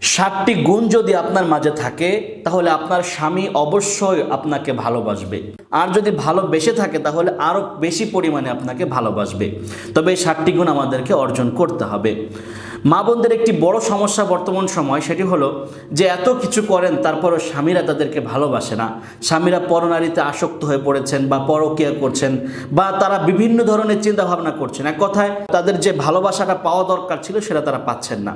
7টি গুণ যদি আপনার মাঝে থাকে তাহলে আপনার স্বামী অবশ্যই আপনাকে ভালোবাসবে, আর যদি ভালোবেসে থাকে তাহলে আরও বেশি পরিমাণে আপনাকে ভালোবাসবে। তবে এই 7টি গুণ আমাদেরকে অর্জন করতে হবে। মা বোনদের একটি বড় সমস্যা বর্তমান সময়, সেটি হলো যে এত কিছু করেন তারপরও স্বামীরা তাদেরকে ভালোবাসে না। স্বামীরা পরনারীতে আসক্ত হয়ে পড়েছেন বা পরকীয়া করছেন, বা তারা বিভিন্ন ধরনের চিন্তাভাবনা করছেন। এক কথায় তাদের যে ভালোবাসাটা পাওয়া দরকার ছিল সেটা তারা পাচ্ছেন না।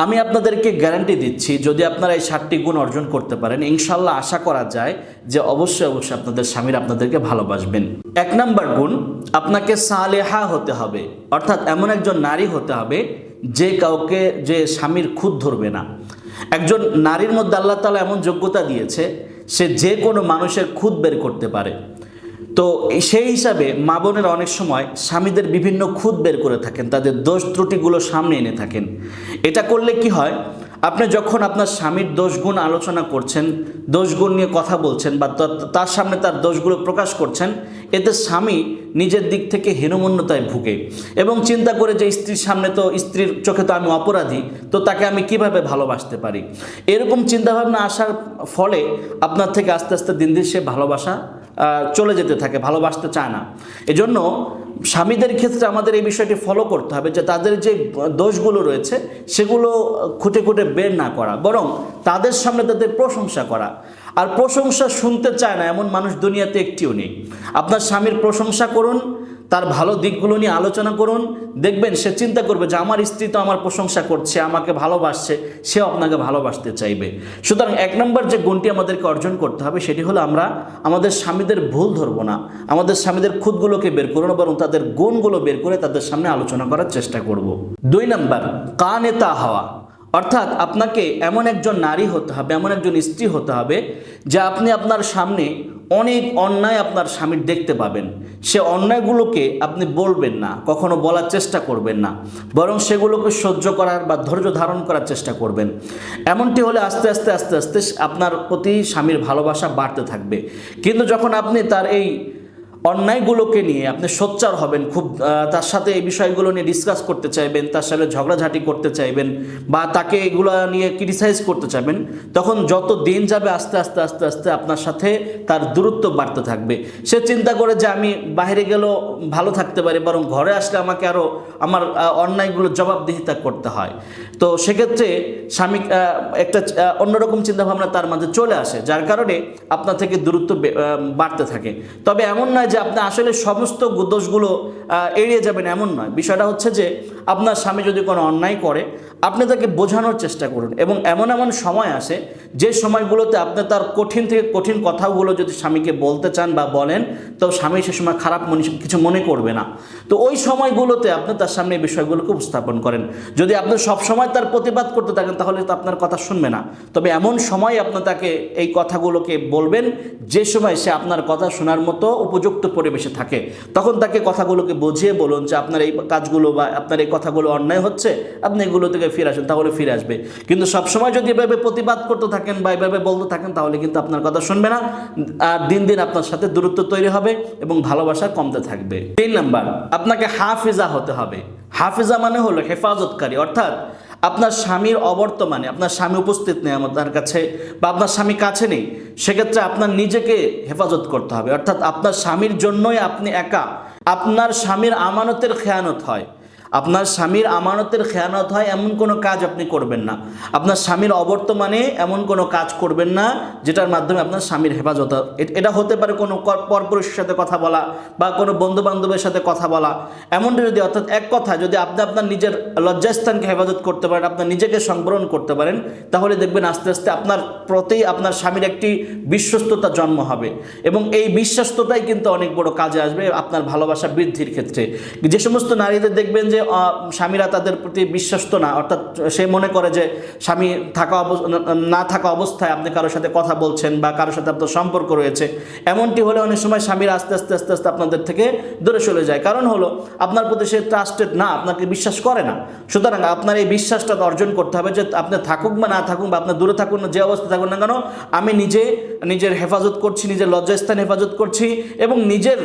আমি আপনাদেরকে গ্যারান্টি দিচ্ছি, যদি আপনারা এই 7টি গুণ অর্জন করতে পারেন, ইনশাল্লাহ আশা করা যায় যে অবশ্যই অবশ্যই আপনাদের স্বামীরা আপনাদেরকে ভালোবাসবেন। 1 নম্বর গুণ, আপনাকে সালেহা হতে হবে, অর্থাৎ এমন একজন নারী হতে হবে যে স্বামীর খুঁত ধরবে না। একজন নারীর মধ্যে আল্লাহ তাআলা এমন যোগ্যতা দিয়েছে, সে যে কোনো মানুষের খুঁত বের করতে পারে। তো সেই হিসাবে মা বোনেরা অনেক সময় স্বামীদের বিভিন্ন খুঁত বের করে থাকেন, তাদের দোষ ত্রুটিগুলো সামনে এনে থাকেন। এটা করলে কি হয়, আপনি যখন আপনার স্বামীর দোষগুণ আলোচনা করছেন, দোষগুণ নিয়ে কথা বলছেন, বা তার সামনে তার দোষগুলো প্রকাশ করছেন, এতে স্বামী নিজের দিক থেকে হীনমন্যতায় ভুগে এবং চিন্তা করে যে স্ত্রীর সামনে তো, স্ত্রীর চোখে তো আমি অপরাধী, তো তাকে আমি কিভাবে ভালোবাসতে পারি। এরকম চিন্তাভাবনা আসার ফলে আপনার থেকে আস্তে আস্তে দিন দিন সে ভালোবাসা চলে যেতে থাকে, ভালোবাসতে চায় না। এজন্য স্বামীদের ক্ষেত্রে আমাদের এই বিষয়টি ফলো করতে হবে যে তাদের যে দোষগুলো রয়েছে সেগুলো খুঁটে খুঁটে বের না করা, বরং তাদের সামনে তাদের প্রশংসা করা। আর প্রশংসা শুনতে চায় না এমন মানুষ দুনিয়াতে একটিও নেই। আপনার স্বামীর প্রশংসা করুন, তার ভালো দিকগুলো নিয়ে আলোচনা করুন, দেখবেন সে চিন্তা করবে যে আমার স্ত্রী তো আমার প্রশংসা করছে, আমাকে ভালোবাসছে, সেও আপনাকে ভালোবাসতে চাইবে। সুতরাং 1 নম্বর যে গুণটি আমাদেরকে অর্জন করতে হবে সেটি হলো আমরা আমাদের স্বামীদের ভুল ধরবো না, আমাদের স্বামীদের খুঁতগুলোকে বের করবো, বরং তাদের গুণগুলো বের করে তাদের সামনে আলোচনা করার চেষ্টা করব। 2 নম্বর, কানেতা হওয়া, অর্থাৎ আপনাকে এমন একজন নারী হতে হবে, এমন একজন স্ত্রী হতে হবে যে আপনি আপনার সামনে অনেক অন্যায় আপনার স্বামীর দেখতে পাবেন, সে অন্যায়গুলোকে আপনি বলবেন না, কখনো বলার চেষ্টা করবেন না, বরং সেগুলোকে সহ্য করার বা ধৈর্য ধারণ করার চেষ্টা করবেন। এমনটি হলে আস্তে আস্তে আস্তে আস্তে আপনার প্রতি স্বামীর ভালোবাসা বাড়তে থাকবে। কিন্তু যখন আপনি তার এই অন্যায়গুলোকে নিয়ে আপনি সোচ্চার হবেন, খুব তার সাথে এই বিষয়গুলো নিয়ে ডিসকাস করতে চাইবেন, তার সাথে ঝগড়াঝাটি করতে চাইবেন, বা তাকে এগুলো নিয়ে ক্রিটিসাইজ করতে চাইবেন, তখন যত দিন যাবে আস্তে আস্তে আস্তে আস্তে আপনার সাথে তার দূরত্ব বাড়তে থাকবে। সে চিন্তা করে যে আমি বাইরে গেলেও ভালো থাকতে পারি, বরং ঘরে আসলে আমাকে আরও আমার অন্যায়গুলো জবাবদিহিতা করতে হয়। তো সেক্ষেত্রে স্বামী একটা অন্যরকম চিন্তাভাবনা তার মাঝে চলে আসে, যার কারণে আপনার থেকে দূরত্ব বাড়তে থাকে। তবে এমন নয় যে আপনি আসলে সমস্ত দোষগুলো এড়িয়ে যাবেন, এমন নয়। বিষয়টা হচ্ছে যে আপনার স্বামী যদি কোনো অন্যায় করে, আপনি তাকে বোঝানোর চেষ্টা করুন, এবং এমন এমন সময় আসে যে সময়গুলোতে আপনি তার কঠিন থেকে কঠিন কথাগুলো যদি স্বামীকে বলতে চান বা বলেন, তো স্বামী সে সময় খারাপ কিছু মনে করবে না। তো ওই সময়গুলোতে আপনি তার সামনে এই বিষয়গুলোকে উপস্থাপন করেন। যদি আপনি সবসময় তার প্রতিবাদ করতে থাকেন তাহলে তো আপনার কথা শুনবে না। তবে এমন সময় আপনি তাকে এই কথাগুলোকে বলবেন যে সময় সে আপনার কথা শোনার মতো উপযুক্ত পরিবেশে থাকে। তখন তাকে কথাগুলোকে বুঝিয়ে বলুন যে আপনার এই কাজগুলো বা আপনার এই কথাগুলো অন্যায় হচ্ছে, আপনি এগুলো থেকে ফিরে আসুন, তাহলে ফিরে আসবে। কিন্তু সবসময় যদি এভাবে প্রতিবাদ করতে থাকেন বা এভাবে বলতে থাকেন, তাহলে কিন্তু আপনার কথা শুনবে না, আর দিন দিন আপনার সাথে দূরত্ব তৈরি হবে এবং ভালোবাসা কমতে থাকবে। 3 নাম্বার, আপনাকে হাফিজা হতে হবে। হাফিজা মানে হলো হেফাজতকারী, অর্থাৎ আপনার স্বামীর অবর্তমানে, আপনার স্বামী উপস্থিত নেই আপনার কাছে, বা আপনার স্বামী কাছে নেই, সেক্ষেত্রে আপনার নিজেকে হেফাজত করতে হবে। অর্থাৎ আপনার স্বামীর জন্যই আপনি একা, আপনার স্বামীর আমানতের খেয়ানত হয়, আপনার স্বামীর আমানতের খেয়ানত হয় এমন কোনো কাজ আপনি করবেন না। আপনার স্বামীর অবর্তমানে এমন কোনো কাজ করবেন না যেটার মাধ্যমে আপনার স্বামীর হেফাজত। এটা হতে পারে কোনো পরপুরুষের সাথে কথা বলা বা কোনো বন্ধু বান্ধবের সাথে কথা বলা, এমনটা যদি, অর্থাৎ এক কথা যদি আপনি আপনার নিজের লজ্জাস্থানকে হেফাজত করতে পারেন, আপনার নিজেকে সংবরণ করতে পারেন, তাহলে দেখবেন আস্তে আস্তে আপনার প্রতি আপনার স্বামীর একটি বিশ্বস্ততা জন্ম হবে, এবং এই বিশ্বস্ততাই কিন্তু অনেক বড় কাজে আসবে আপনার ভালোবাসা বৃদ্ধির ক্ষেত্রে। যে সমস্ত নারীদের দেখবেন যে স্বামীরা তাদের প্রতি বিশ্বস্ত না, অর্থাৎ সে মনে করে যে স্বামী না থাকা অবস্থায় আপনি কারোর সাথে কথা বলছেন বা কারোর সাথে আপনার সম্পর্ক রয়েছে, এমনটি হলে অনেক সময় স্বামীরা আস্তে আস্তে আস্তে আস্তে আপনাদের থেকে দূরে চলে যায়। কারণ হলো আপনার প্রতি সে ট্রাস্টেড না, আপনাকে বিশ্বাস করে না। সুতরাং আপনার এই বিশ্বাসটা অর্জন করতে হবে যে আপনি থাকুক বা না থাকুক, বা আপনার দূরে থাকুন, যে অবস্থায় থাকুন না কেন, আমি নিজের হেফাজত করছি, নিজের লজ্জাস্থান হেফাজত করছি, এবং নিজের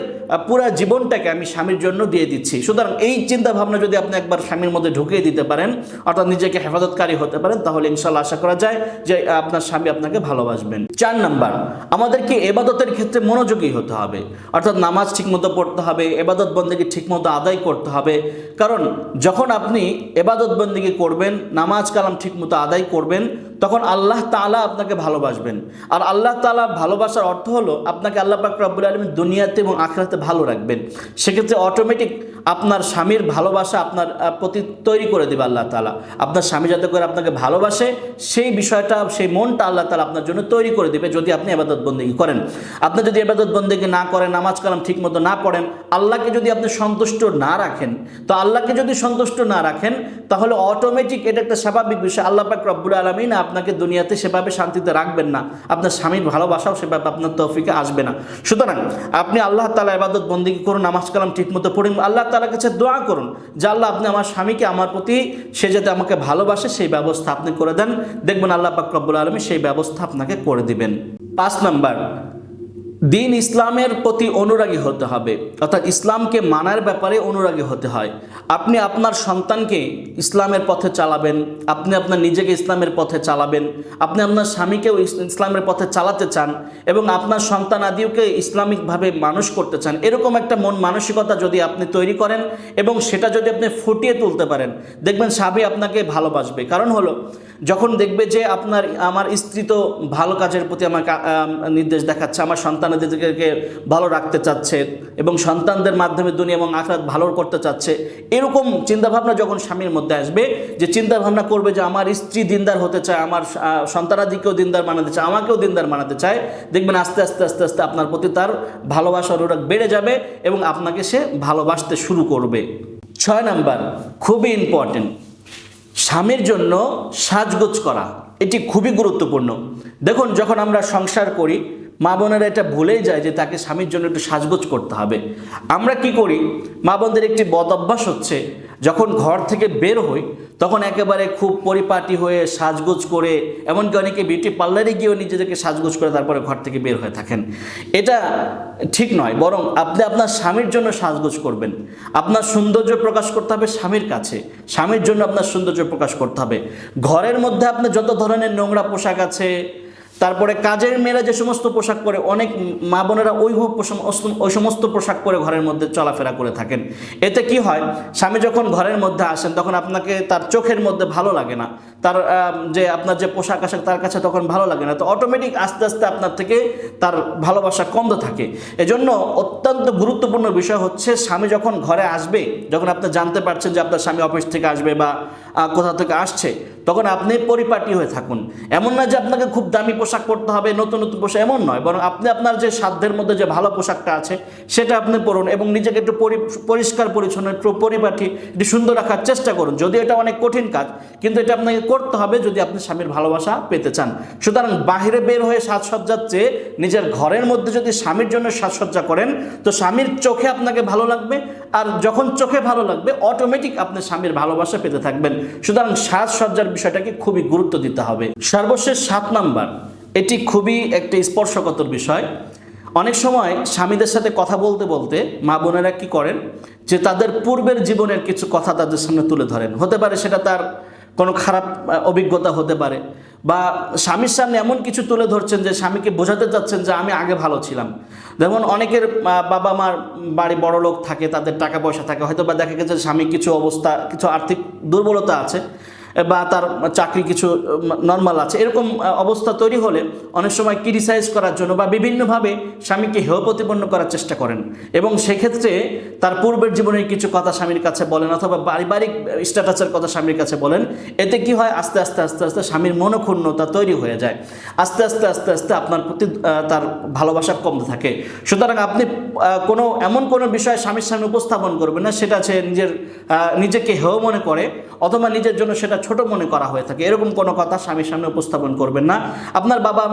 পুরা জীবনটাকে আমি স্বামীর জন্য দিয়ে দিচ্ছি। সুতরাং এই চিন্তা ভাবনা যদি আপনি একবার স্বামীর মধ্যে ঢুকিয়ে দিতে পারেন, অর্থাৎ নিজেকে হেফাজতকারী হতে পারেন, তাহলে ইনশাআল্লাহ আশা করা যায় যে আপনার স্বামী আপনাকে ভালোবাসবেন। 4 নাম্বার, আমাদেরকে ইবাদতের ক্ষেত্রে মনোযোগী হতে হবে, অর্থাৎ নামাজ ঠিকমতো পড়তে হবে, ইবাদত বন্দেগী ঠিকমতো আদায় করতে হবে। কারণ যখন আপনি ইবাদত বন্দেগী করবেন, নামাজ কালাম ঠিকমতো আদায় করবেন, তখন আল্লাহ তাআলা আপনাকে ভালোবাসবেন। আর আল্লাহ তাআলা ভালোবাসার অর্থ হলো আপনাকে আল্লাহ পাক রব্বুল আলামিন দুনিয়াতে এবং আখিরাতে ভালো রাখবেন। সেক্ষেত্রে অটোমেটিক আপনার স্বামীর ভালোবাসা আপনার প্রতি তৈরি করে দেবে আল্লাহ তাআলা। আপনার স্বামী যাতে করে আপনাকে ভালোবাসে সেই বিষয়টা, সেই মনটা আল্লাহ তাআলা আপনার জন্য তৈরি করে দেবে যদি আপনি ইবাদত বন্দেগী করেন। আপনি যদি ইবাদত বন্দেগী না করেন, নামাজ কালাম ঠিকমতো না পড়েন, আল্লাহকে যদি আপনি সন্তুষ্ট না রাখেন, তো আল্লাহকে যদি সন্তুষ্ট না রাখেন তাহলে অটোমেটিক এটা একটা স্বাভাবিক বিষয়, আল্লাহ পাক রব্বুল আলামিন আপনাকে দুনিয়াতে সেভাবে শান্তিতে রাখবেন না, আপনার স্বামীর ভালোবাসাও সেভাবে আপনার তৌফিকে আসবে না। সুতরাং আপনি আল্লাহ তাআলা ইবাদত বন্দেগী করুন, নামাজ কালাম ঠিকমতো পড়ুন, আল্লাহ তাআলার কাছে দোয়া করুন যে আল্লাহ আপনি আমার স্বামীকে আমার প্রতি, সে যাতে আমাকে ভালোবাসে সেই ব্যবস্থা আপনি করে দেন। দেখবেন আল্লাহ পাক রব্বুল আলামিন সেই ব্যবস্থা আপনাকে করে দিবেন। 5 নাম্বার, দিন ইসলামের প্রতি অনুরাগী হতে হবে, অর্থাৎ ইসলামকে মানার ব্যাপারে অনুরাগী হতে হয়। আপনি আপনার সন্তানকে ইসলামের পথে চালাবেন, আপনি আপনার নিজেকে ইসলামের পথে চালাবেন, আপনি আপনার স্বামীকেও ইসলামের পথে চালাতে চান এবং আপনার সন্তান আদিওকে ইসলামিকভাবে মানুষ করতে চান, এরকম একটা মন মানসিকতা যদি আপনি তৈরি করেন এবং সেটা যদি আপনি ফুটিয়ে তুলতে পারেন, দেখবেন স্বামী আপনাকে ভালোবাসবে। কারণ হলো যখন দেখবে যে আমার স্ত্রী তো ভালো কাজের প্রতি আমাকে নির্দেশ দেখাচ্ছে, আমার সন্তানদেরকে ভালো রাখতে চাচ্ছে এবং সন্তানদের মাধ্যমে দুনিয়া এবং আখিরাত ভালো করতে চাচ্ছে, এরকম চিন্তাভাবনা যখন স্বামীর মধ্যে আসবে, যে চিন্তাভাবনা করবে যে আমার স্ত্রী দিনদার হতে চায়, আমার সন্তানাদিকেও দিনদার বানাতে চায়, আমাকেও দিনদার বানাতে চায়, দেখবেন আস্তে আস্তে আস্তে আস্তে আপনার প্রতি তার ভালোবাসার অনুরাগ বেড়ে যাবে এবং আপনাকে সে ভালোবাসতে শুরু করবে। 6 নাম্বার, খুবই ইম্পর্টেন্ট, স্বামীর জন্য সাজগোজ করা, এটি খুবই গুরুত্বপূর্ণ। দেখুন যখন আমরা সংসার করি, মা বোনেরা এটা ভুলেই যায় যে তাকে স্বামীর জন্য একটু সাজগোজ করতে হবে। আমরা কি করি, মা বোনদের একটি বদ অভ্যাস হচ্ছে, যখন ঘর থেকে বের হই তখন একেবারে খুব পরিপাটি হয়ে সাজগোজ করে, এমনকি অনেকে বিউটি পার্লারে গিয়েও নিজেদেরকে সাজগোজ করে তারপরে ঘর থেকে বের হয়ে থাকেন। এটা ঠিক নয়, বরং আপনি আপনার স্বামীর জন্য সাজগোজ করবেন। আপনার সৌন্দর্য প্রকাশ করতে হবে স্বামীর কাছে, স্বামীর জন্য আপনার সৌন্দর্য প্রকাশ করতে হবে। ঘরের মধ্যে আপনি যত ধরনের নোংরা পোশাক আছে, তারপরে কাজের মেয়েরা যে সমস্ত পোশাক পরে, অনেক মা বোনেরা ওই সমস্ত পোশাক পরে ঘরের মধ্যে চলাফেরা করে থাকেন। এতে কি হয়, স্বামী যখন ঘরের মধ্যে আসেন তখন আপনাকে তার চোখের মধ্যে ভালো লাগে না, তার যে আপনার যে পোশাক আশাক তার কাছে তখন ভালো লাগে না, তো অটোমেটিক আস্তে আস্তে আপনার থেকে তার ভালোবাসা কমতে থাকে। এজন্য অত্যন্ত গুরুত্বপূর্ণ বিষয় হচ্ছে, স্বামী যখন ঘরে আসবে, যখন আপনি জানতে পারছেন যে আপনার স্বামী অফিস থেকে আসবে বা কোথা থেকে আসছে, তখন আপনি পরিপাটি হয়ে থাকুন। এমন না যে আপনাকে খুব দামি পোশাক পরতে হবে, নতুন নতুন পোশাক, এমন নয়, বরং আপনি আপনার যে সাধ্যের মধ্যে যে ভালো পোশাকটা আছে সেটা আপনি পরুন এবং নিজেকে একটু পরিষ্কার পরিচ্ছন্ন, একটু পরিপাটি, একটু সুন্দর রাখার চেষ্টা করুন। যদিও এটা অনেক কঠিন কাজ, কিন্তু এটা আপনাকে করতে হবে যদি আপনি স্বামীর ভালোবাসা পেতে চান। সুতরাং বাহিরে বের হয়ে সাজসজ্জার চেয়ে নিজের ঘরের মধ্যে যদি স্বামীর জন্য সাজসজ্জা করেন, তো স্বামীর চোখে আপনাকে ভালো লাগবে, আর যখন চোখে ভালো লাগবে অটোমেটিক আপনি স্বামীর ভালোবাসা পেতে থাকবেন। সুতরাং সাজসজ্জার বিষয়টাকে খুবই গুরুত্ব দিতে হবে। সর্বশেষ 7 নাম্বার, এটি খুবই একটি স্পর্শকাতর বিষয়। অনেক সময় স্বামীদের সাথে কথা বলতে বলতে মা বোনেরা কি করেন, যে তাদের পূর্বের জীবনের কিছু কথা তাদের সামনে তুলে ধরেন। হতে পারে সেটা তার কোনো খারাপ অভিজ্ঞতা হতে পারে, বা স্বামীর সামনে এমন কিছু তুলে ধরছেন যে স্বামীকে বোঝাতে চাচ্ছেন যে আমি আগে ভালো ছিলাম। যেমন অনেকের বাবা মার বাড়ি বড় লোক থাকে, তাদের টাকা পয়সা থাকে, হয়তো বা দেখা গেছে স্বামী কিছু আর্থিক দুর্বলতা আছে, বা তার চাকরি কিছু নর্মাল আছে, এরকম অবস্থা তৈরি হলে অনেক সময় ক্রিটিসাইজ করার জন্য বা বিভিন্নভাবে স্বামীকে হেয় প্রতিপন্ন করার চেষ্টা করেন এবং সেক্ষেত্রে তার পূর্বের জীবনের কিছু কথা স্বামীর কাছে বলেন অথবা পারিবারিক স্ট্যাটাসের কথা স্বামীর কাছে বলেন। এতে কি হয়, আস্তে আস্তে আস্তে আস্তে স্বামীর মনোক্ষুণ্ণতা তৈরি হয়ে যায়, আস্তে আস্তে আস্তে আস্তে আপনার প্রতি তার ভালোবাসা কমতে থাকে। সুতরাং আপনি এমন কোনো বিষয় স্বামীর সামনে উপস্থাপন করবেন না সেটা সে নিজেকে হেয় মনে করে অথবা নিজের জন্য সেটা ছোট মনে করা হয়ে থাকে, এরকম কোনো কথা স্বামীর সামনে উপস্থাপন করবেন না। আপনার বাবা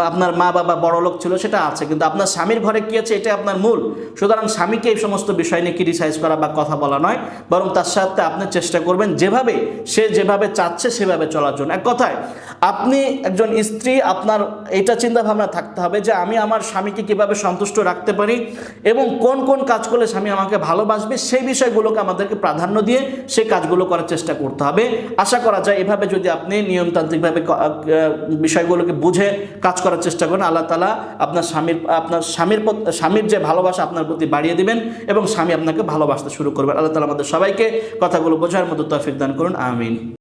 আপনার মা বাবা বড় লোক ছিল সেটা আছে, কিন্তু আপনার স্বামীর ঘরে কি আছে এটা আপনার মূল। সুতরাং স্বামীকে এই সমস্ত বিষয় নিয়ে ক্রিটিসাইজ করা বা কথা বলা নয়, বরং তার সাথে আপনি চেষ্টা করবেন যেভাবে সে যেভাবে চাচ্ছে সেভাবে চলার জন্য। এক কথায় আপনি একজন স্ত্রী, আপনার এটা চিন্তা ভাবনা থাকতে হবে যে আমি আমার স্বামীকে কিভাবে সন্তুষ্ট রাখতে পারি এবং কোন কোন কাজ করলে স্বামী আমাকে ভালোবাসবে, সেই বিষয়গুলোকে আমাদেরকে প্রাধান্য দিয়ে সেই কাজগুলো করার চেষ্টা করতে হবে। আশা করা যায় এভাবে যদি আপনি নিয়মতান্ত্রিকভাবে বিষয়গুলোকে বুঝে কাজ করার চেষ্টা করেন, আল্লাহ তাআলা আপনার স্বামীর যে ভালোবাসা আপনার প্রতি বাড়িয়ে দিবেন এবং স্বামী আপনাকে ভালোবাসতে শুরু করবেন। আল্লাহ তাআলা আমাদের সবাইকে কথাগুলো বোঝার মতো তৌফিক দান করুন, আমিন।